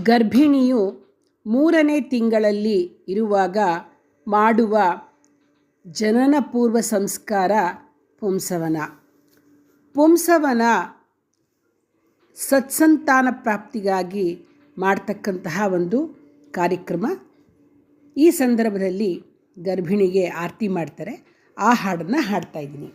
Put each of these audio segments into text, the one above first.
ಗರ್ಭಿಣಿಯು 3ನೇ ತಿಂಗಳಲ್ಲಿ ಇರುವಾಗ ಮಾಡುವ ಜನನ ಪೂರ್ವ ಸಂಸ್ಕಾರ ಪುಂಸವನ. ಪುಂಸವನ ಸತ್ಸಂತಾನ ಪ್ರಾಪ್ತಿಗಾಗಿ ಮಾಡ್ತಕ್ಕಂತಹ ಒಂದು ಕಾರ್ಯಕ್ರಮ. ಈ ಸಂದರ್ಭದಲ್ಲಿ ಗರ್ಭಿಣಿಗೆ ಆರತಿ ಮಾಡ್ತಾರೆ. ಆ ಹಾಡನ್ನು ಹಾಡ್ತಾಯಿದ್ದೀನಿ.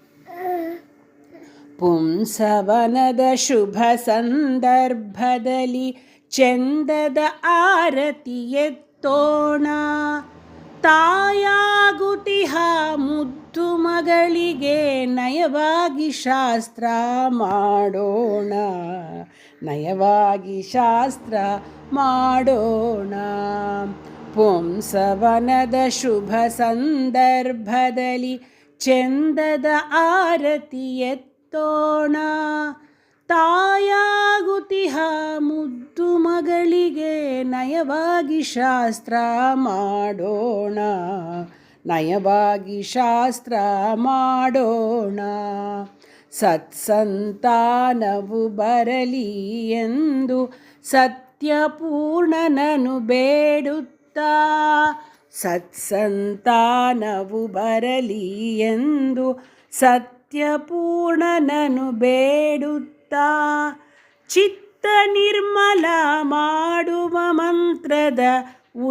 ಪುಂಸವನದ ಶುಭ ಸಂದರ್ಭದಲ್ಲಿ ಚಂದದ ಆರತಿ ಎತ್ತೋಣ, ತಾಯಾಗುತಿಹ ಮುದ್ದು ಮಗಳಿಗೆ ನಯವಾಗಿ ಶಾಸ್ತ್ರ ಮಾಡೋಣ, ನಯವಾಗಿ ಶಾಸ್ತ್ರ ಮಾಡೋಣ. ಪುಂಸವನದ ಶುಭ ಸಂದರ್ಭದಲ್ಲಿ ಚಂದದ ಆರತಿ ಎತ್ತೋಣ, ತಾಯಾಗುತಿಹ ಮುದ್ದು ಮಗಳಿಗೆ ನಯವಾಗಿ ಶಾಸ್ತ್ರ ಮಾಡೋಣ, ನಯವಾಗಿ ಶಾಸ್ತ್ರ ಮಾಡೋಣ. ಸತ್ಸಂತಾನವು ಬರಲಿ ಎಂದು ಸತ್ಯಪೂರ್ಣನನು ಬೇಡುತ್ತಾ, ಸತ್ಸಂತಾನವು ಬರಲಿ ಎಂದು ಸತ್ಯಪೂರ್ಣನನು ಬೇಡುತ್ತಾ, ಚಿತ್ತ ನಿರ್ಮಲ ಮಾಡುವ ಮಂತ್ರದ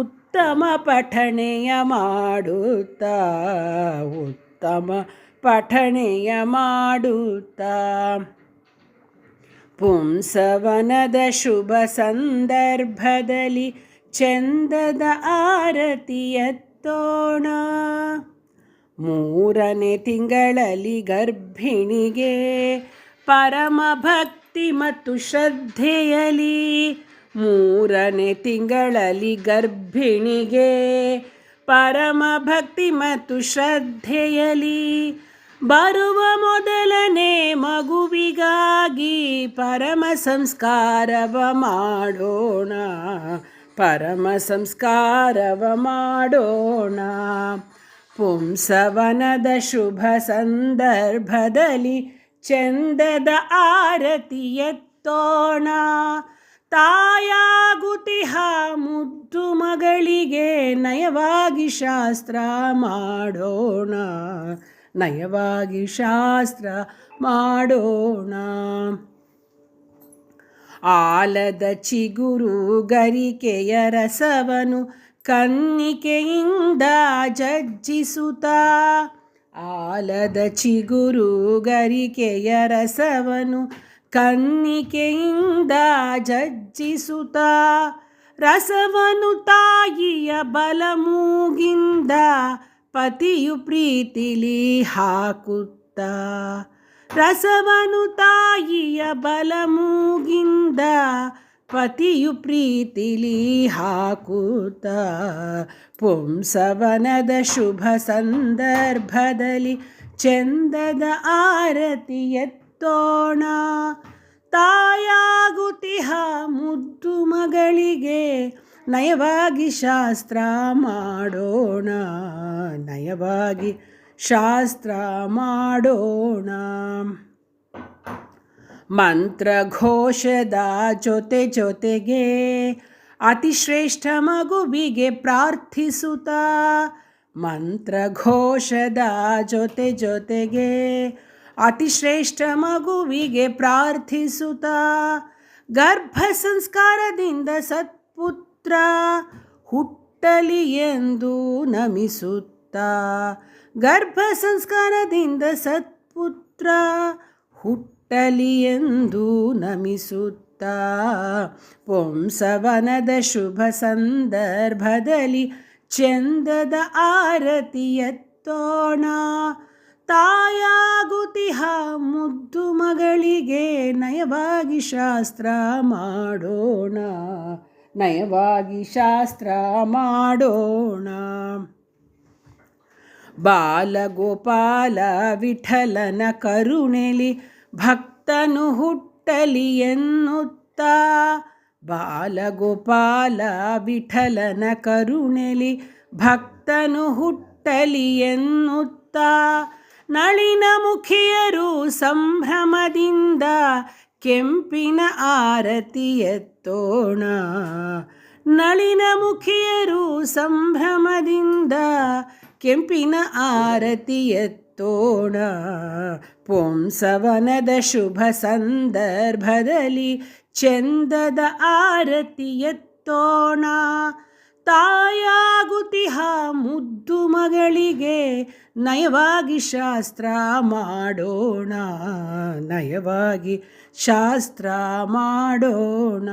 ಉತ್ತಮ ಪಠಣೆಯ ಮಾಡುತ್ತಾ, ಉತ್ತಮ ಪಠಣೆಯ ಮಾಡುತ್ತಾ. ಪುಂಸವನದ ಶುಭ ಸಂದರ್ಭದಲ್ಲಿ ಚಂದದ ಆರತಿ ಎತ್ತೋಣ. 3ನೇ ತಿಂಗಳಲ್ಲಿ ಗರ್ಭಿಣಿಗೆ ಪರಮ ಭಕ್ತಿ ಮತ್ತು ಶ್ರದ್ಧೆಯಲಿ, 3ನೇ ತಿಂಗಳಲ್ಲಿ ಗರ್ಭಿಣಿಗೆ ಪರಮ ಭಕ್ತಿ ಮತ್ತು ಶ್ರದ್ಧೆಯಲಿ, ಬರುವ ಮೊದಲನೇ ಮಗುವಿಗಾಗಿ ಪರಮ ಸಂಸ್ಕಾರವ ಮಾಡೋಣ, ಪರಮ ಸಂಸ್ಕಾರವ ಮಾಡೋಣ. ಪುಂಸವನದ ಶುಭ ಸಂದರ್ಭದಲ್ಲಿ ಚಂದದ ಆರತಿ ಎತ್ತೋಣ, ತಾಯಾಗುತಿಹ ಮುದ್ದು ಮಗಳಿಗೆ ನಯವಾಗಿ ಶಾಸ್ತ್ರ ಮಾಡೋಣ, ನಯವಾಗಿ ಶಾಸ್ತ್ರ ಮಾಡೋಣ. ಆಲದ ಚಿಗುರು ಗರಿಕೆಯ ರಸವನು ಕನ್ನಿಕೆಯಿಂದ ಜಜ್ಜಿಸುತ್ತಾ, ಆಲದ ಚಿಗುರು ಗರಿಕೆಯ ರಸವನು ಕನ್ನಿಕೆಯಿಂದ ಜಜ್ಜಿಸುತ್ತಾ, ರಸವನು ತಾಯಿಯ ಬಲಮೂಗಿಂದ ಪತಿಯು ಪ್ರೀತಿಲಿ ಹಾಕುತ್ತಾ, ರಸವನು ತಾಯಿಯ ಬಲಮೂಗಿಂದ ಪತಿಯು ಪ್ರೀತಿಲಿ ಹಾಕುತ್ತಾ. ಪುಂಸವನದ ಶುಭ ಸಂದರ್ಭದಲ್ಲಿ ಚಂದದ ಆರತಿ ಎತ್ತೋಣ, ತಾಯಾಗುತಿಹ ಮುದ್ದು ಮಗಳಿಗೆ ನಯವಾಗಿ ಶಾಸ್ತ್ರ ಮಾಡೋಣ, ನಯವಾಗಿ ಶಾಸ್ತ್ರ ಮಾಡೋಣ. ಮಂತ್ರಘೋಷದ ಜೊತೆ ಜೊತೆಗೆ ಅತಿಶ್ರೇಷ್ಠ ಮಗುವಿಗೆ ಪ್ರಾರ್ಥಿಸುತ್ತಾ, ಮಂತ್ರಘೋಷದ ಜೊತೆ ಜೊತೆಗೆ ಅತಿಶ್ರೇಷ್ಠ ಮಗುವಿಗೆ ಪ್ರಾರ್ಥಿಸುತ್ತಾ, ಗರ್ಭ ಸಂಸ್ಕಾರದಿಂದ ಸತ್ಪುತ್ರ ಹುಟ್ಟಲಿ ಎಂದು ನಮಿಸುತ್ತಾ, ಗರ್ಭ ಸಂಸ್ಕಾರದಿಂದ ಸತ್ಪುತ್ರ ಹುಟ್ಟಲಿ ಎಂದು ನಮಿಸುತ್ತಾ. ಪುಂಸವನದ ಶುಭ ಸಂದರ್ಭದಲ್ಲಿ ಚಂದದ ಆರತಿ ಎತ್ತೋಣ, ತಾಯಾಗುತಿಹ ಮುದ್ದು ಮಗಳಿಗೆ ನಯವಾಗಿ ಶಾಸ್ತ್ರ ಮಾಡೋಣ, ನಯವಾಗಿ ಶಾಸ್ತ್ರ ಮಾಡೋಣ. ಬಾಲಗೋಪಾಲ ವಿಠಲನ ಕರುಣೆಲಿ ಭಕ್ತನು ಹುಟ್ಟಲಿ ಎನ್ನುತ್ತಾ, ಬಾಲಗೋಪಾಲ ವಿಠಲನ ಕರುಣೆಲಿ ಭಕ್ತನು ಹುಟ್ಟಲಿ ಎನ್ನುತ್ತಾ, ನಳಿನ ಮುಖಿಯರು ಸಂಭ್ರಮದಿಂದ ಕೆಂಪಿನ ಆರತಿ ಎತ್ತೋಣ. ನಳಿನ ಮುಖಿಯರು ಸಂಭ್ರಮದಿಂದ ಕೆಂಪಿನ ಆರತಿ ಎತ್ತೋಣ. ಪುಂಸವನದ ಶುಭ ಸಂದರ್ಭದಲ್ಲಿ ಚಂದದ ಆರತಿ ಎತ್ತೋಣ. ತಾಯಾಗುತಿಹ ಮುದ್ದು ಮಗಳಿಗೆ ನಯವಾಗಿ ಶಾಸ್ತ್ರ ಮಾಡೋಣ, ನಯವಾಗಿ ಶಾಸ್ತ್ರ ಮಾಡೋಣ.